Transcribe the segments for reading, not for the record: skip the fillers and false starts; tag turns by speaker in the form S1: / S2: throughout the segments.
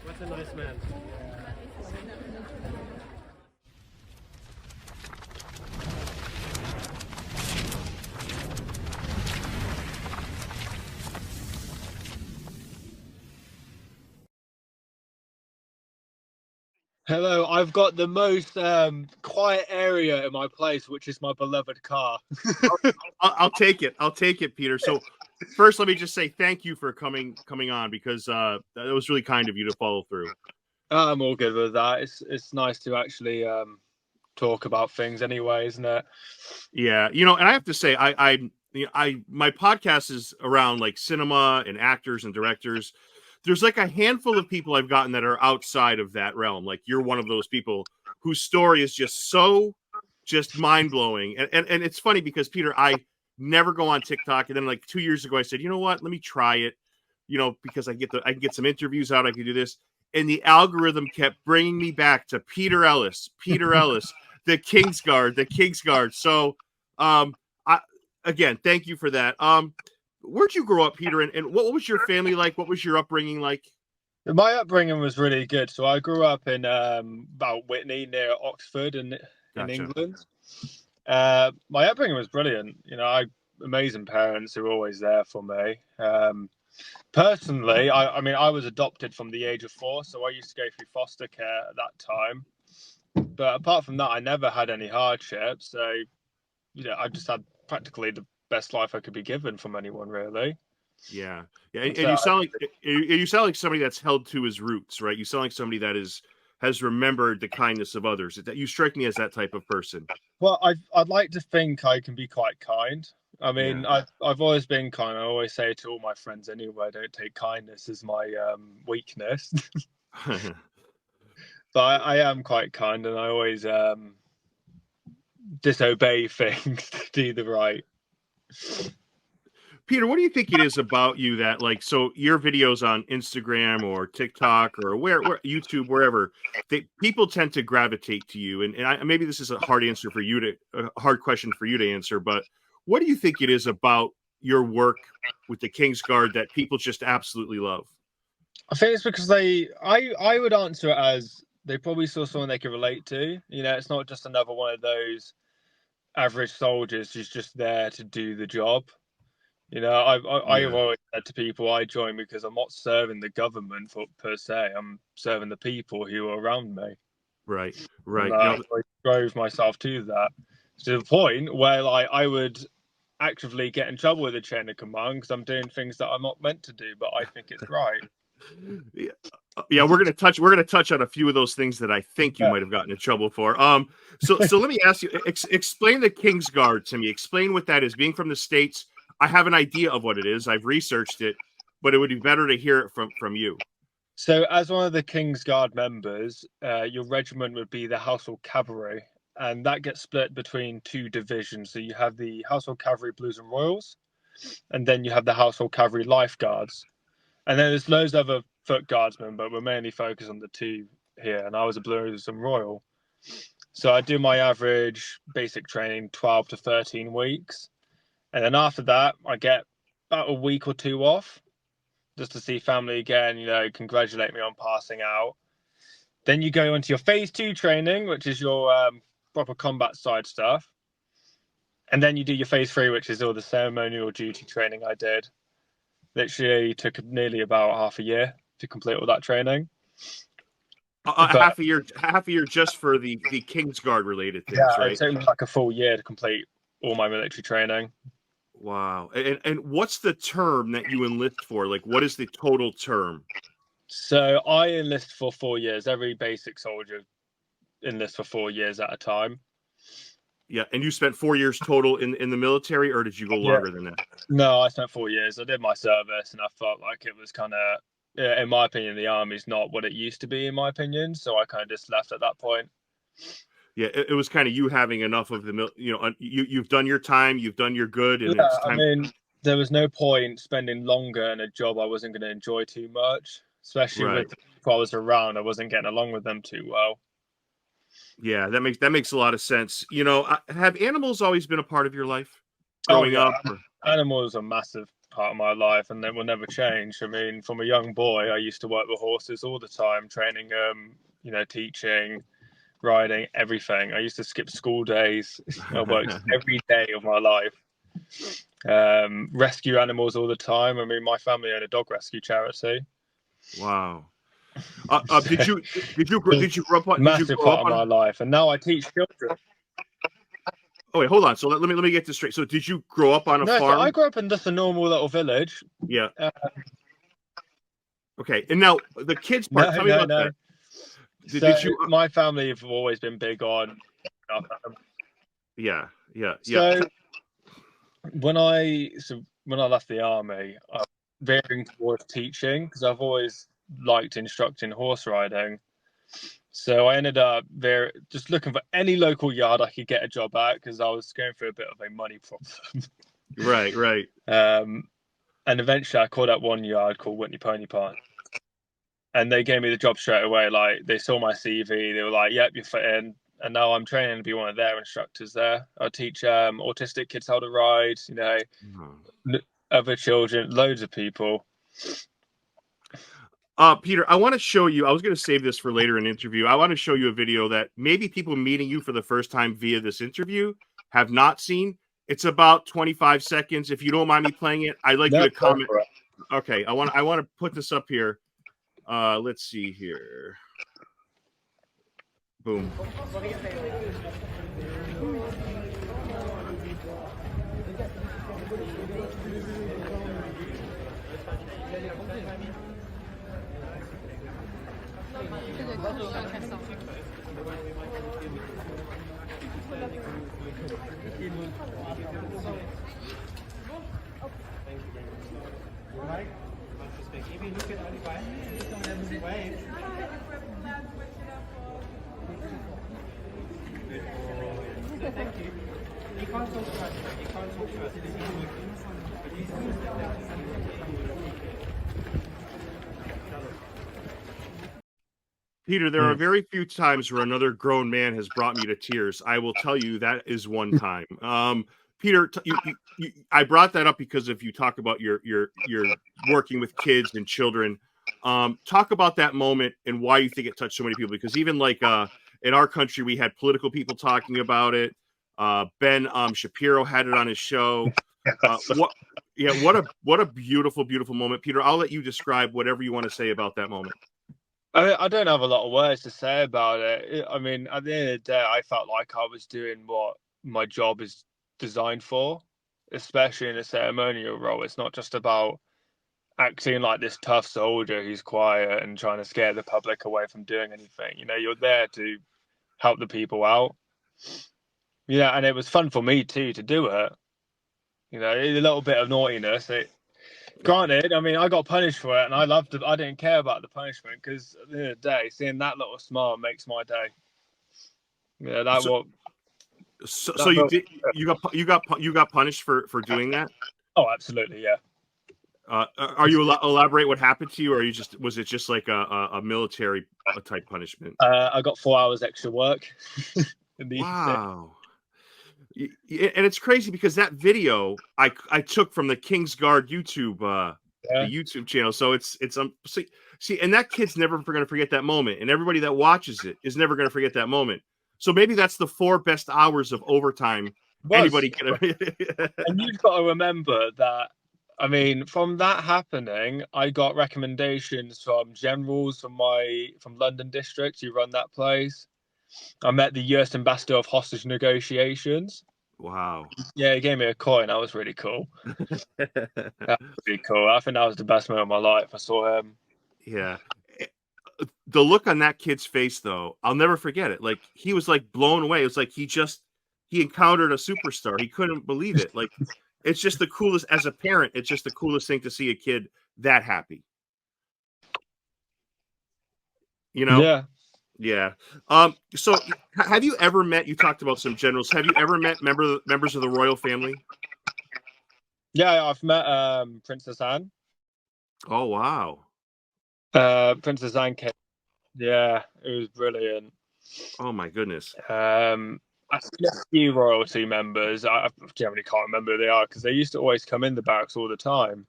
S1: What a nice man. Hello, I've got the most quiet area in my place, which is my beloved car.
S2: I'll take it. I'll take it, Peter. So first, let me just say thank you for coming on because that was really kind of you to follow through.
S1: I'm all good with that. It's nice to actually talk about things anyway, isn't it?
S2: Yeah, you know, and I have to say, my podcast is around like cinema and actors and directors. There's like a handful of people I've gotten that are outside of that realm. Like you're one of those people whose story is just mind blowing. And it's funny because Peter, I never go on TikTok. And then like 2 years ago, I said, you know what? Let me try it. You know, because I can get some interviews out. I can do this. And the algorithm kept bringing me back to Peter Ellis, the Kingsguard. So, again, thank you for that. Where'd you grow up, Peter? And what was your family like? What was your upbringing like?
S1: My upbringing was really good. So I grew up in about Whitney near Oxford in England. My upbringing was brilliant. You know, I amazing parents who were always there for me. Personally, I mean, I was adopted from the age of 4, so I used to go through foster care at that time. But apart from that, I never had any hardships. So, you know, I just had practically the best life I could be given from anyone, really.
S2: Yeah. And you sound like somebody that's held to his roots, right? You sound like somebody that has remembered the kindness of others. That you strike me as that type of person.
S1: Well, I'd like to think I can be quite kind. I mean, yeah. I've always been kind. I always say to all my friends anyway, don't take kindness as my weakness. But I am quite kind, and I always disobey things to do the right.
S2: Peter, what do you think it is about you that, like, so your videos on Instagram or TikTok or where YouTube, wherever, people tend to gravitate to you, and maybe this is a hard question for you to answer, but what do you think it is about your work with the Kingsguard that people just absolutely love?
S1: I think it's because I would answer it as they probably saw someone they could relate to. You know, it's not just another one of those average soldiers who's just there to do the job. You know, I've always said to people, I join because I'm not serving the government per se. I'm serving the people who are around me.
S2: Right.
S1: I drove myself to that, to the point where I would actively get in trouble with the chain of command because I'm doing things that I'm not meant to do, but I think it's right.
S2: Yeah, we're gonna touch on a few of those things that I think you might have gotten in trouble for. So let me ask you, explain the Kingsguard to me. Explain what that is. Being from the States, I have an idea of what it is. I've researched it, but it would be better to hear it from you.
S1: So, as one of the Kingsguard members, your regiment would be the Household Cavalry, and that gets split between 2 divisions. So you have the Household Cavalry Blues and Royals, and then you have the Household Cavalry Life Guards. And then there's loads of other foot guardsmen, but we're mainly focused on the 2 here. And I was a Blues and Royal. So I do my average basic training 12 to 13 weeks. And then after that, I get about a week or 2 off just to see family again, you know, congratulate me on passing out. Then you go into your phase 2 training, which is your proper combat side stuff. And then you do your phase 3, which is all the ceremonial duty training I did. Literally took nearly about half a year to complete all that training.
S2: Half a year just for the Kingsguard related things, right?
S1: It took me like a full year to complete all my military training.
S2: Wow. And what's the term that you enlist for? Like, what is the total term?
S1: So I enlist for 4 years. Every basic soldier enlist for 4 years at a time.
S2: Yeah, and you spent 4 years total in the military, or did you go longer than that?
S1: No, I spent 4 years. I did my service, and I felt like it was kind of, in my opinion, the army's not what it used to be, in my opinion. So I kind of just left at that point.
S2: Yeah, it was kind of you having enough of the, you've done your time, you've done your good, and
S1: Yeah,
S2: it's time.
S1: I mean, there was no point spending longer in a job I wasn't going to enjoy too much, especially with the people I was around. I wasn't getting along with them too well.
S2: Yeah, that makes a lot of sense. Have animals always been a part of your life growing up?
S1: Animals are a massive part of my life, and they will never change. I mean, from a young boy, I used to work with horses all the time, training them, teaching, riding, everything. I used to skip school days. I worked every day of my life. Rescue animals all the time. I mean, my family own a dog rescue charity.
S2: Wow. Did you grow up on
S1: massive part of my life, and now I teach children.
S2: Oh wait, hold on. So let me get this straight. So did you grow up on a farm?
S1: So I grew up in just a normal little village.
S2: Yeah. Okay, and now the kids part. Tell me about that.
S1: Did you? My family have always been big on.
S2: Yeah.
S1: So when I left the army, I was veering towards teaching because I've always liked instructing horse riding. So I ended up just looking for any local yard I could get a job at because I was going through a bit of a money problem.
S2: Right.
S1: And eventually I called up one yard called Whitney Pony Park. And they gave me the job straight away. Like, they saw my CV, they were like, "Yep, you're fit in." And now I'm training to be one of their instructors there. I teach autistic kids how to ride, other children, loads of people.
S2: Peter, I want to show you. I was going to save this for later in the interview. I want to show you a video that maybe people meeting you for the first time via this interview have not seen. It's about 25 seconds. If you don't mind me playing it, I'd like you to comment. Okay, I want to put this up here. Let's see here. Boom. Peter, there are very few times where another grown man has brought me to tears. I will tell you that is one time. Peter, I brought that up because if you talk about your working with kids and children, talk about that moment and why you think it touched so many people. Because even like in our country, we had political people talking about it. Ben Shapiro had it on his show. What a beautiful, beautiful moment, Peter. I'll let you describe whatever you want to say about that moment.
S1: I don't have a lot of words to say about it. I mean, at the end of the day, I felt like I was doing what my job is designed for, especially in a ceremonial role. It's not just about acting like this tough soldier who's quiet and trying to scare the public away from doing anything. You're there to help the people out. Yeah, and it was fun for me too to do it. A little bit of naughtiness. Granted, I mean, I got punished for it, and I loved it. I didn't care about the punishment because at the end of the day, seeing that little smile makes my day. Yeah,
S2: So you got punished for doing that?
S1: Oh, absolutely, yeah.
S2: Are you elaborate what happened to you, or was it just like a military type punishment?
S1: I got 4 hours extra work.
S2: Wow. And it's crazy because that video I took from the King's Guard YouTube the YouTube channel. So it's see, and that kid's never going to forget that moment, and everybody that watches it is never going to forget that moment. So maybe that's the 4 best hours of overtime anybody can.
S1: And you've got to remember that. I mean, from that happening, I got recommendations from generals from London district who run that place. I met the US ambassador of hostage negotiations.
S2: Wow.
S1: Yeah, he gave me a coin. That was really cool. That was really cool. I think that was the best moment of my life. I saw him.
S2: Yeah. the look on that kid's face, though, I'll never forget it. Like, he was like blown away. It was like he encountered a superstar. He couldn't believe it. Like, it's just the coolest. As a parent, it's just the coolest thing to see a kid that happy. You know?
S1: Yeah.
S2: Yeah. So have you ever met? You talked about some generals. Have you ever met members of the royal family?
S1: Yeah, I've met Princess Anne.
S2: Oh wow.
S1: Princess Anne came. Yeah, it was brilliant.
S2: Oh my goodness.
S1: I've seen a few royalty members. I generally can't remember who they are because they used to always come in the barracks all the time.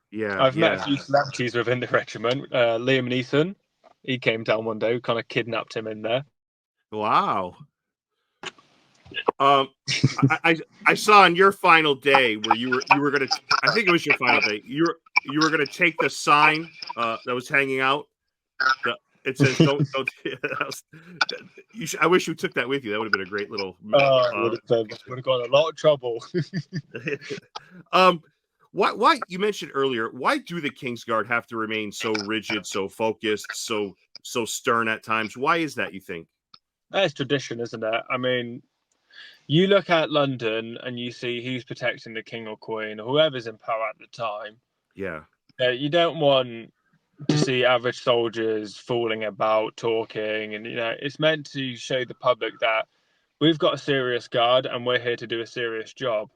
S2: Yeah,
S1: I've met a
S2: yeah.
S1: few celebrities within the regiment. Liam Neeson, he came down one day, kind of kidnapped him in there.
S2: Wow. I saw on your final day where you were gonna, I think it was your final day. You were gonna take the sign that was hanging out. It says don't. I wish you took that with you. That would have been a great little.
S1: Would have got a lot of trouble.
S2: Why you mentioned earlier? Why do the Kingsguard have to remain so rigid, so focused, so stern at times? Why is that, you think?
S1: That's tradition, isn't it? I mean, you look at London and you see who's protecting the king or queen or whoever's in power at the time.
S2: Yeah.
S1: You don't want to see average soldiers fooling about, talking, and it's meant to show the public that we've got a serious guard and we're here to do a serious job.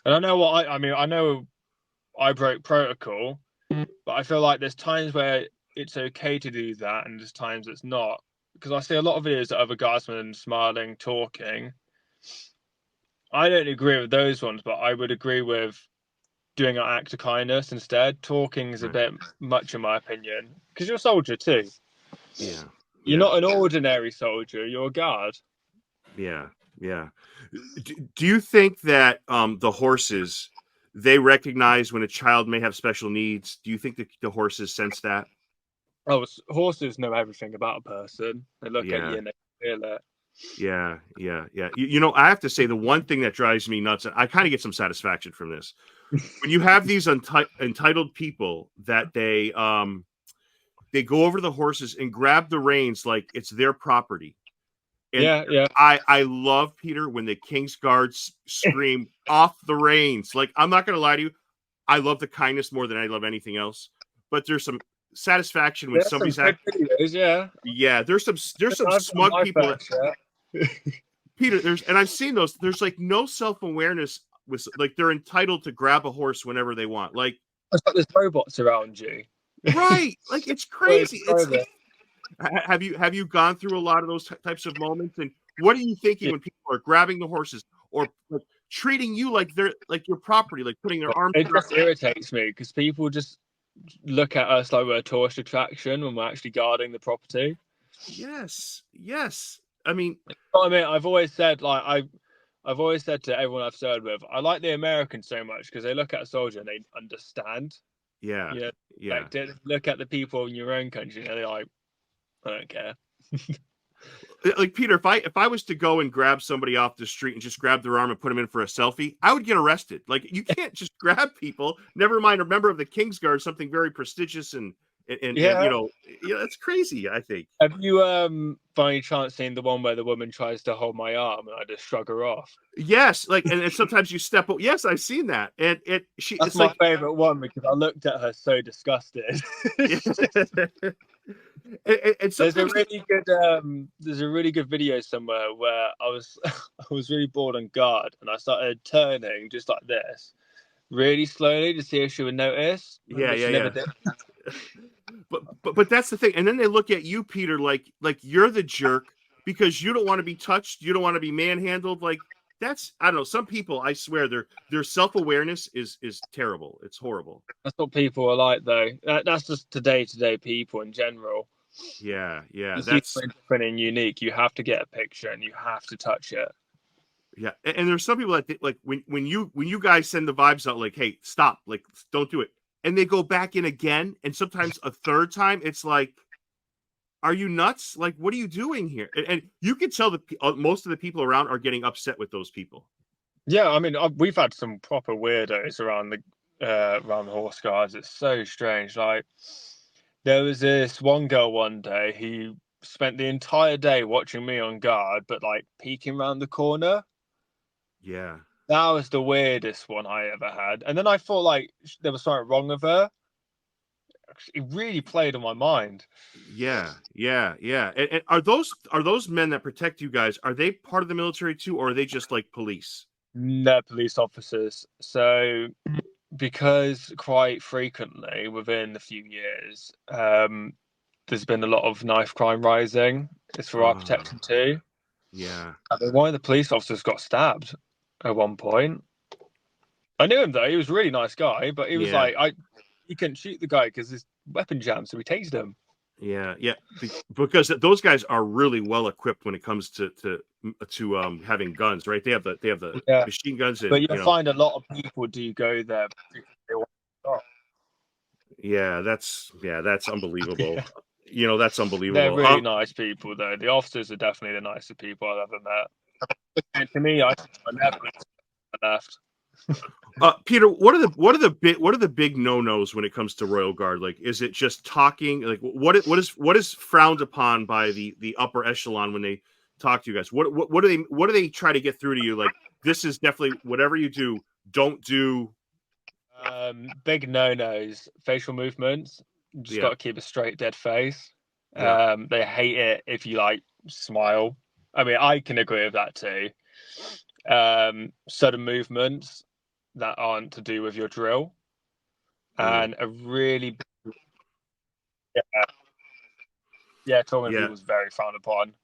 S1: And I know what I mean. I know I broke protocol, but I feel like there's times where it's okay to do that, and there's times it's not. Because I see a lot of videos of other guardsmen smiling, talking. I don't agree with those ones, but I would agree with doing an act of kindness instead. Talking is a
S2: Right.
S1: bit much, in my opinion, because you're a soldier too.
S2: Yeah.
S1: You're not an ordinary soldier. You're a guard.
S2: Yeah. Yeah. Do you think that the horses, they recognize when a child may have special needs? Do you think that the horses sense that?
S1: Oh, horses know everything about a person. They look at you
S2: Yeah.
S1: and they feel it.
S2: Yeah, yeah, yeah. I have to say the one thing that drives me nuts, and I kind of get some satisfaction from this, when you have these entitled people that they go over to the horses and grab the reins like it's their property. And
S1: Yeah, yeah.
S2: I love, Peter, when the King's Guards scream off the reins. Like, I'm not gonna lie to you, I love the kindness more than I love anything else. But there's some satisfaction when
S1: There's some
S2: somebody's
S1: good videos, yeah.
S2: yeah, there's some
S1: I've done
S2: smug
S1: my
S2: people
S1: fair
S2: that
S1: share.
S2: Peter, and I've seen those. There's like no self-awareness with, like, they're entitled to grab a horse whenever they want. Like,
S1: It's like there's robots around you.
S2: right. Like, it's
S1: Well,
S2: crazy. It's like, have you gone through a lot of those types of moments? And what are you thinking
S1: yeah.
S2: when people are grabbing the horses or like, treating you like they're like your property, like putting their arms
S1: It
S2: around?
S1: just irritates me because people just look at us like we're a tourist attraction when we're actually guarding the property.
S2: Yes, yes. I mean,
S1: I mean, I've always said I've always said to everyone I've served with, I like the Americans so much because they look at a soldier and they understand.
S2: yeah,
S1: You know,
S2: yeah.
S1: look at the people in your own country and they're like, I don't care.
S2: Like, Peter, if I was to go and grab somebody off the street and just grab their arm and put them in for a selfie, I would get arrested. Like, you can't just grab people. Never mind a member of the King's Guard, something very prestigious and
S1: Yeah.
S2: that's crazy. I think.
S1: Have you by any chance seen the one where the woman tries to hold my arm and I just shrug her off?
S2: Yes, like, and sometimes you step. Yes, I've seen that, and
S1: That's
S2: it's
S1: my
S2: like,
S1: favorite one because I looked at her so disgusted.
S2: and sometimes
S1: There's a really good video somewhere where I was I was really bored on guard and I started turning just like this really slowly to see if she would notice,
S2: yeah,
S1: but
S2: yeah,
S1: she never
S2: yeah.
S1: did.
S2: But that's the thing, and then they look at you, Peter, like you're the jerk because you don't want to be touched, you don't want to be manhandled. Like, that's, I don't know. Some people, I swear, their self awareness is terrible. It's horrible.
S1: That's what people are like, though. That's just day-to-day people in general.
S2: Yeah, yeah.
S1: You see
S2: That's
S1: something different and unique, you have to get a picture and you have to touch it.
S2: yeah. And there's some people that like when you guys send the vibes out like, hey, stop, like, don't do it, and they go back in again, and sometimes a third time, it's like, are you nuts? Like, what are you doing here? And you can tell that most of the people around are getting upset with those people.
S1: Yeah, I mean, we've had some proper weirdos around the horse guards. It's so strange. Like, There was this one girl one day who spent the entire day watching me on guard, but like peeking around the corner.
S2: Yeah.
S1: That was the weirdest one I ever had. And then I thought like there was something wrong with her. It really played on my mind.
S2: Yeah, yeah, yeah. And are those men that protect you guys? Are they part of the military too, or are they just like police?
S1: They're police officers. So because quite frequently within a few years, there's been a lot of knife crime rising. It's for our protection too.
S2: Yeah.
S1: I mean, one of the police officers got stabbed at one point. I knew him though; he was a really nice guy, but he was
S2: Yeah.
S1: like, he couldn't shoot the guy because his weapon jammed, so we tased him.
S2: Yeah, yeah, because those guys are really well equipped when it comes to having guns, right? They have the
S1: Yeah,
S2: machine guns,
S1: but
S2: and
S1: you'll find a lot of people do go there. They want to stop.
S2: yeah, that's unbelievable. That's
S1: They're
S2: unbelievable.
S1: really nice people, though. The officers are definitely the nicest people I've ever met. And to me, I never left.
S2: Peter, what are the big no-nos when it comes to Royal Guard? Like, is it just talking? Like, what is frowned upon by the upper echelon when they talk to you guys? What do they try to get through to you? Like, this is definitely whatever you do, don't do.
S1: Big no-nos, facial movements. You just got
S2: Yeah,
S1: to keep a straight, dead face.
S2: yeah.
S1: They hate it if you like smile. I mean, I can agree with that too. Sudden movements that aren't to do with your drill, and a really talking to
S2: Yeah,
S1: people is very frowned upon.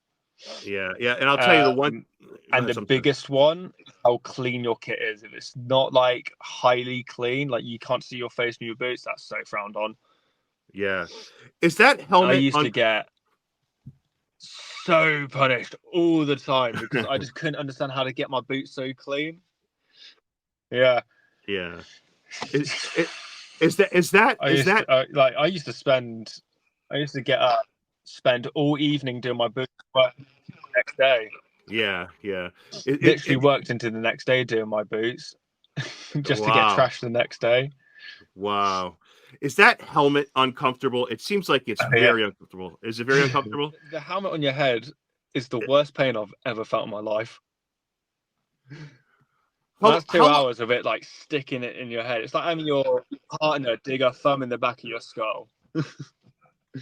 S2: yeah, yeah. And I'll tell you the one.
S1: And the biggest one, how clean your kit is. If it's not like highly clean, like you can't see your face in your boots, that's so frowned on.
S2: Yeah, is that helmet?
S1: I used to get so punished all the time because I just couldn't understand how to get my boots so clean. Yeah,
S2: Yeah. Is that
S1: I used to get up, spend all evening doing my boots work the next day.
S2: Yeah, yeah.
S1: Literally worked into the next day doing my boots just to get
S2: Wow.
S1: trashed the next day.
S2: Wow. Is that helmet uncomfortable? It seems like it's very uncomfortable. Is it very uncomfortable?
S1: The helmet on your head is the worst pain I've ever felt in my life. That's 2 hours of it like sticking it in your head. It's like having your partner dig a thumb in the back of your skull.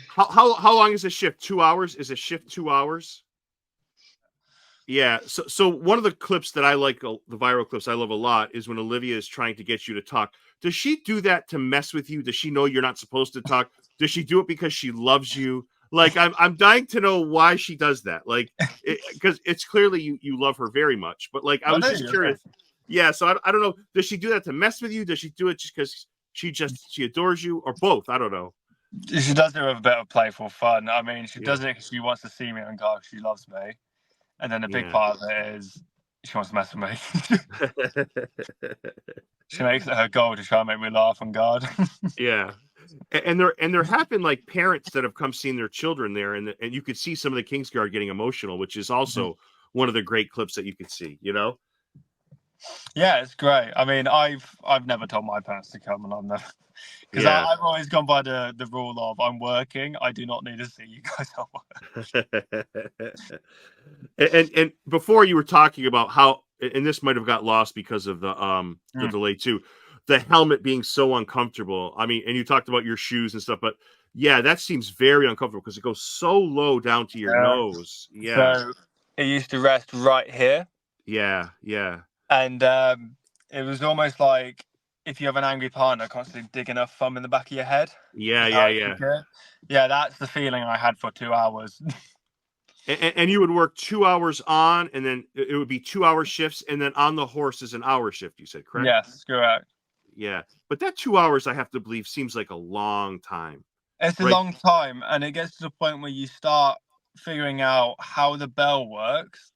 S2: How long is a shift? 2 hours? Is a shift 2 hours? Yeah. So one of the clips that I like, the viral clips I love a lot, is when Olivia is trying to get you to talk. Does she do that to mess with you? Does she know you're not supposed to talk? Does she do it because she loves you? Like, I'm dying to know why she does that. Like, because it's clearly you love her very much. But like, I was just curious. Yeah. So I don't know. Does she do that to mess with you? Does she do it just because she adores you, or both? I don't know.
S1: She does it with a bit of playful fun. I mean, she does it because she wants to see me on guard. She loves me. And then a big part of it is she wants to mess with me. She makes it her goal to try and make me laugh on guard.
S2: Yeah. And there have been like parents that have come seeing their children there, and you could see some of the Kingsguard getting emotional, which is also one of the great clips that you could see,
S1: Yeah, it's great. I mean, I've never told my parents to come, and I'm never, because I've always gone by the rule of I'm working. I do not need to see you guys at
S2: work. and before you were talking about how, and this might have got lost because of the delay too, the helmet being so uncomfortable. I mean, and you talked about your shoes and stuff, but yeah, that seems very uncomfortable because it goes so low down to your nose. Yeah.
S1: So it used to rest right here.
S2: Yeah, yeah.
S1: And it was almost like if you have an angry partner constantly digging a thumb in the back of your head.
S2: Yeah.
S1: Yeah, that's the feeling I had for 2 hours.
S2: And you would work 2 hours on, and then it would be 2 hour shifts, and then on the horse is an hour shift, you said, correct?
S1: Yes, correct.
S2: Yeah. But that 2 hours, I have to believe, seems like a long time.
S1: It's a long time, and it gets to the point where you start figuring out how the bell works.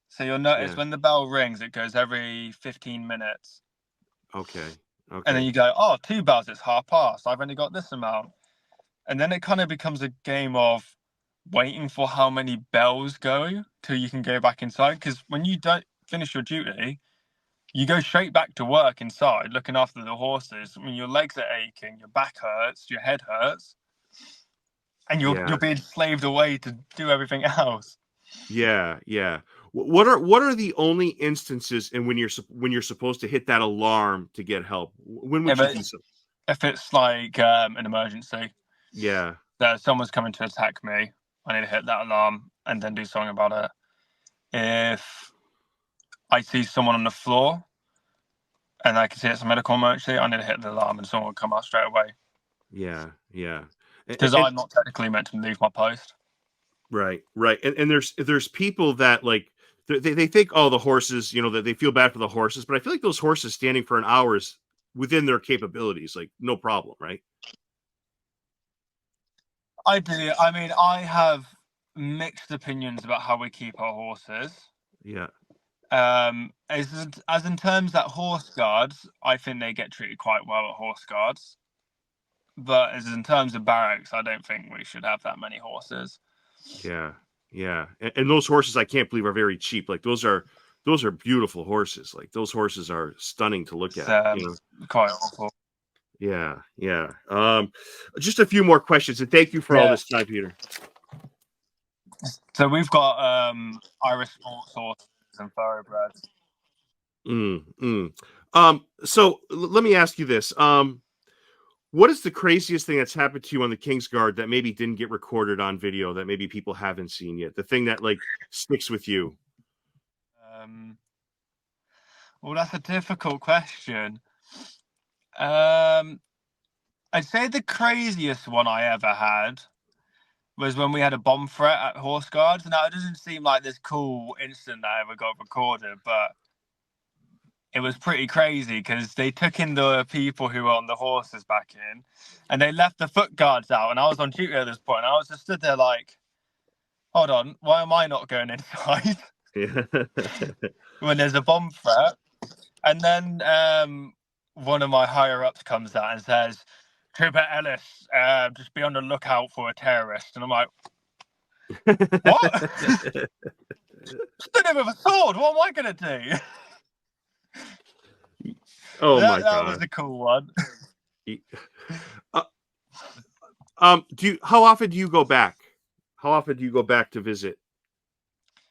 S1: So you'll notice when the bell rings, it goes every 15 minutes.
S2: Okay.
S1: And then you go, oh, 2 bells, it's past. I've only got this amount. And then it kind of becomes a game of waiting for how many bells go till you can go back inside. Because when you don't finish your duty, you go straight back to work inside, looking after the horses. I mean, your legs are aching, your back hurts, your head hurts. and you're being slaved away to do everything else.
S2: Yeah, yeah. What are the only instances in when you're supposed to hit that alarm to get help? When would you do so?
S1: If it's like an emergency,
S2: Yeah,
S1: that someone's coming to attack me, I need to hit that alarm and then do something about it. If I see someone on the floor and I can see it's a medical emergency, I need to hit the alarm and someone will come out straight away.
S2: yeah, yeah.
S1: Because I'm not technically meant to leave my post.
S2: Right, right. And there's people that like they think, oh, the horses, that they feel bad for the horses, but I feel like those horses standing for an hour is within their capabilities, like no problem, right?
S1: I do. I mean, I have mixed opinions about how we keep our horses.
S2: Yeah.
S1: As in terms that horse guards, I think they get treated quite well at horse guards. But as in terms of barracks, I don't think we should have that many horses.
S2: Yeah, yeah. And those horses, I can't believe, are very cheap. Like those are beautiful horses. Like those horses are stunning to look at.
S1: Quite awful.
S2: Yeah, yeah. Just a few more questions, and thank you for all this time, Peter.
S1: So we've got Irish sports horses and thoroughbreds.
S2: So let me ask you this. What is the craziest thing that's happened to you on the King's Guard that maybe didn't get recorded on video that maybe people haven't seen yet? The thing that like sticks with you?
S1: Well, that's a difficult question. I'd say the craziest one I ever had was when we had a bomb threat at Horse Guards. Now, it doesn't seem like this cool incident that ever got recorded, but it was pretty crazy because they took in the people who were on the horses back in, and they left the foot guards out. And I was on duty at this point, and I was just stood there like, hold on, why am I not going inside?
S2: Yeah.
S1: When there's a bomb threat. And then one of my higher ups comes out and says, Trooper Ellis, just be on the lookout for a terrorist. And I'm like, what? Stood him with a sword. What am I going to do?
S2: Oh my God.
S1: That was a cool one.
S2: How often do you go back? How often do you go back to visit?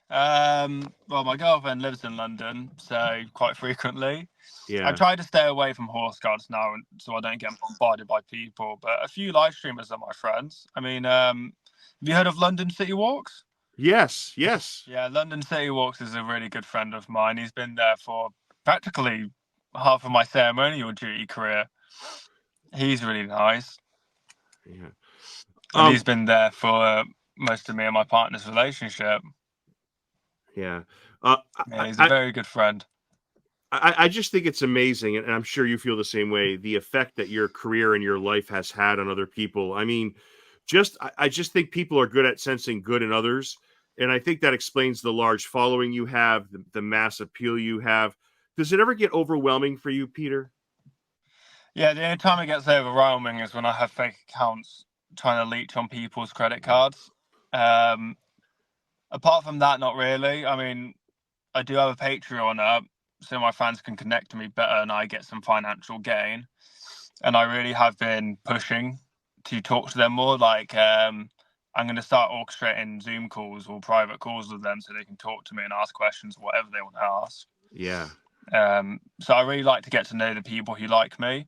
S1: Well, my girlfriend lives in London, so quite frequently.
S2: Yeah.
S1: I try to stay away from horse guards now, so I don't get bombarded by people. But a few live streamers are my friends. I mean, have you heard of London City Walks?
S2: Yes.
S1: Yeah, London City Walks is a really good friend of mine. He's been there for practically half of my ceremonial duty career. He's really nice.
S2: Yeah.
S1: And he's been there for most of me and my partner's relationship.
S2: Yeah.
S1: He's a very good friend.
S2: I just think it's amazing, and I'm sure you feel the same way, the effect that your career and your life has had on other people. I mean, I just think people are good at sensing good in others, and I think that explains the large following you have, the mass appeal you have. Does it ever get overwhelming for you, Peter?
S1: Yeah, the only time it gets overwhelming is when I have fake accounts trying to leech on people's credit cards. Apart from that, not really. I mean, I do have a Patreon up, so my fans can connect to me better and I get some financial gain. And I really have been pushing to talk to them more. Like, I'm going to start orchestrating Zoom calls or private calls with them so they can talk to me and ask questions, whatever they want to ask.
S2: Yeah.
S1: So I really like to get to know the people who like me.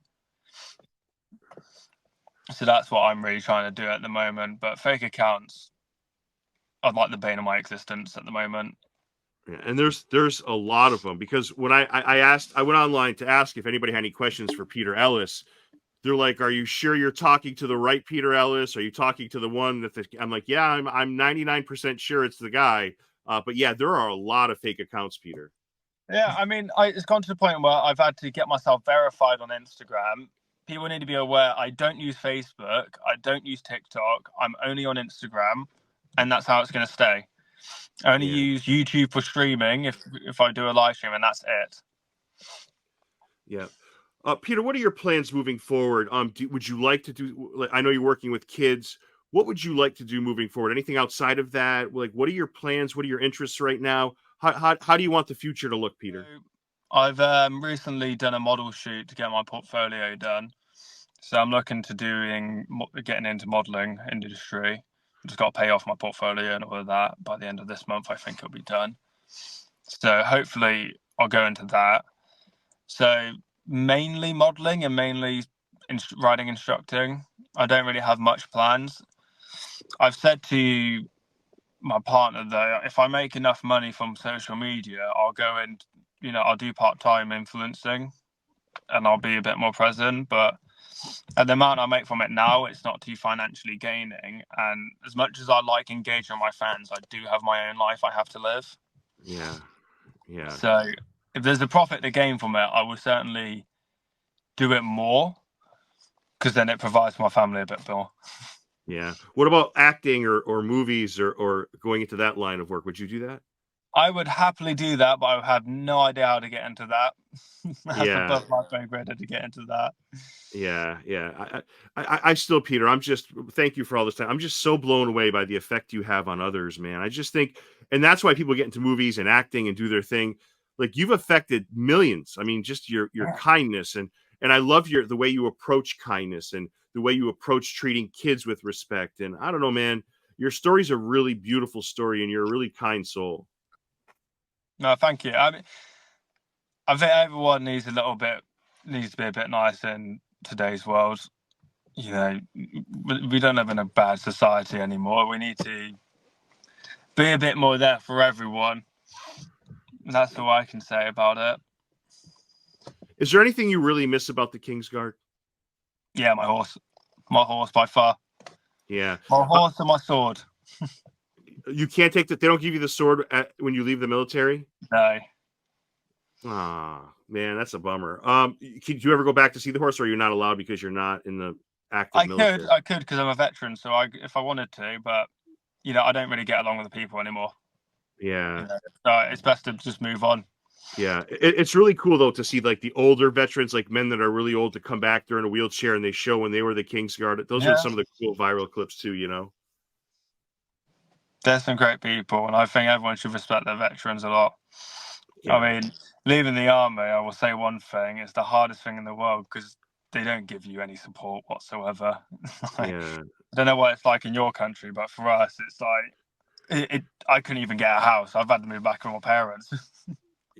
S1: So that's what I'm really trying to do at the moment. But fake accounts, I'd like the bane of my existence at the moment.
S2: And there's a lot of them, because when I went online to ask if anybody had any questions for Peter Ellis. They're like, "Are you sure you're talking to the right Peter Ellis? Are you talking to the one that I'm like, yeah, I'm 99% sure it's the guy." But yeah, there are a lot of fake accounts, Peter.
S1: Yeah, I mean, it's gone to the point where I've had to get myself verified on Instagram. People need to be aware I don't use Facebook, I don't use TikTok, I'm only on Instagram, and that's how it's going to stay. I only use YouTube for streaming if I do a live stream, and that's it.
S2: Yeah. Peter, what are your plans moving forward? Would you like to do? I know you're working with kids. What would you like to do moving forward? Anything outside of that? Like, what are your plans? What are your interests right now? How do you want the future to look, Peter?
S1: I've recently done a model shoot to get my portfolio done. So I'm looking to getting into modelling industry. I've just got to pay off my portfolio and all of that. By the end of this month, I think it'll be done. So hopefully I'll go into that. So mainly modelling and mainly riding instructing. I don't really have much plans. I've said to my partner though, if I make enough money from social media, I'll go and, I'll do part-time influencing and I'll be a bit more present. But at the amount I make from it now, it's not too financially gaining. And as much as I like engaging with my fans, I do have my own life I have to live.
S2: Yeah.
S1: So if there's a profit to gain from it, I will certainly do it more, because then it provides my family a bit more.
S2: Yeah. What about acting or movies or going into that line of work? Would you do that?
S1: I would happily do that, but I have no idea how to get into that. That's above my pay grade to get into that.
S2: Yeah. I still, Peter, thank you for all this time. I'm just so blown away by the effect you have on others, man. I just think, and that's why people get into movies and acting and do their thing. Like, you've affected millions. I mean, just your kindness and I love the way you approach kindness and the way you approach treating kids with respect. And I don't know, man, your story's a really beautiful story and you're a really kind soul.
S1: No, thank you. I think everyone needs to be a bit nicer in today's world. We don't live in a bad society anymore. We need to be a bit more there for everyone. That's all I can say about it.
S2: Is there anything you really miss about the Kingsguard?
S1: Yeah, my horse. My horse by far.
S2: Yeah.
S1: My horse and my sword.
S2: You can't take they don't give you the sword when you leave the military?
S1: No.
S2: Ah, man, that's a bummer. Could you ever go back to see the horse, or you're not allowed because you're not in the active military?
S1: I could because I'm a veteran, so if I wanted to, but I don't really get along with the people anymore.
S2: Yeah.
S1: So it's best to just move on.
S2: Yeah, it's really cool though to see like the older veterans, like men that are really old, to come back. They're in a wheelchair and they show when they were the Kingsguard. Those are some of the cool viral clips too.
S1: There's some great people, and I think everyone should respect their veterans a lot.
S2: Yeah.
S1: I mean, leaving the army, I will say one thing: it's the hardest thing in the world because they don't give you any support whatsoever. I don't know what it's like in your country, but for us, it's like I couldn't even get a house. I've had to move back with my parents.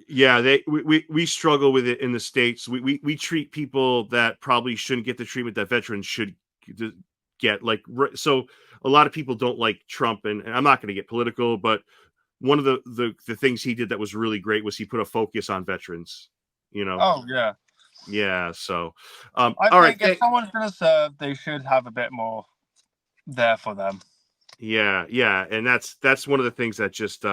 S2: Yeah, we struggle with it in the States. We treat people that probably shouldn't get the treatment that veterans should get. Like, so a lot of people don't like Trump, and I'm not going to get political, but one of the things he did that was really great was he put a focus on veterans.
S1: Oh yeah.
S2: Yeah. So,
S1: I think if someone's going to serve, they should have a bit more there for them.
S2: Yeah, and that's one of the things that just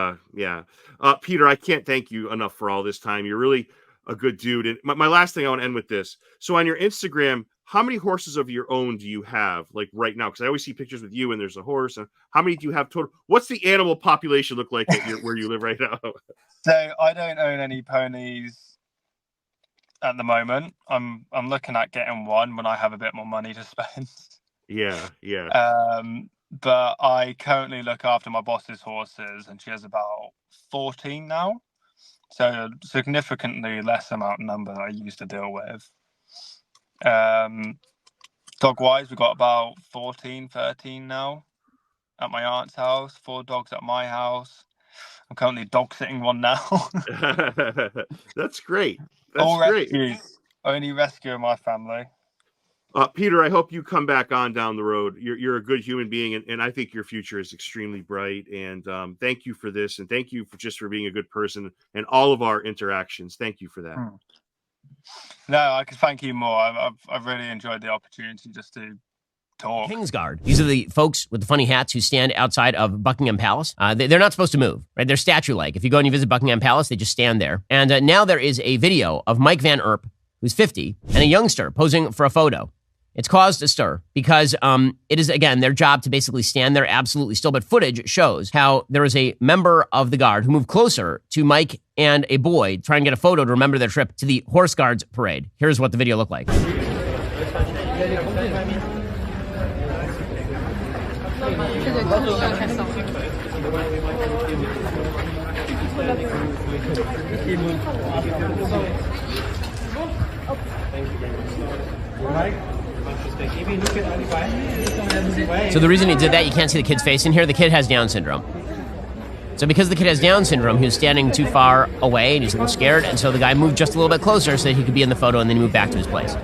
S2: Peter, I can't thank you enough for all this time. You're really a good dude. And my last thing, I want to end with this. So on your Instagram, how many horses of your own do you have, like, right now? Because I always see pictures with you and there's a horse. How many do you have total? What's the animal population look like where you live right now?
S1: So I don't own any ponies at the moment. I'm looking at getting one when I have a bit more money to spend.
S2: Yeah.
S1: But I currently look after my boss's horses, and she has about 14 now. So significantly less amount of number that I used to deal with. Dog-wise, we've got about 14, 13 now at my aunt's house, 4 dogs at my house. I'm currently dog-sitting one now.
S2: That's great.
S1: All rescues. Only rescue in my family.
S2: Peter, I hope you come back on down the road. You're a good human being, and I think your future is extremely bright. And thank you for this, and thank you for being a good person and all of our interactions. Thank you for that.
S1: No, I could thank you more. I've really enjoyed the opportunity just to talk.
S3: Kingsguard. These are the folks with the funny hats who stand outside of Buckingham Palace. They're not supposed to move, right? They're statue-like. If you go and you visit Buckingham Palace, they just stand there. And now there is a video of Mike Van Earp, who's 50, and a youngster posing for a photo. It's caused a stir because it is, again, their job to basically stand there absolutely still. But footage shows how there is a member of the guard who moved closer to Mike and a boy trying to get a photo to remember their trip to the Horse Guards parade. Here's what the video looked like.
S4: Mike?
S3: So the reason he did that, you can't see the kid's face in here. The kid has Down syndrome. So because the kid has Down syndrome, he was standing too far away and he's a little scared. And so the guy moved just a little bit closer so that he could be in the photo, and then he moved back to his place.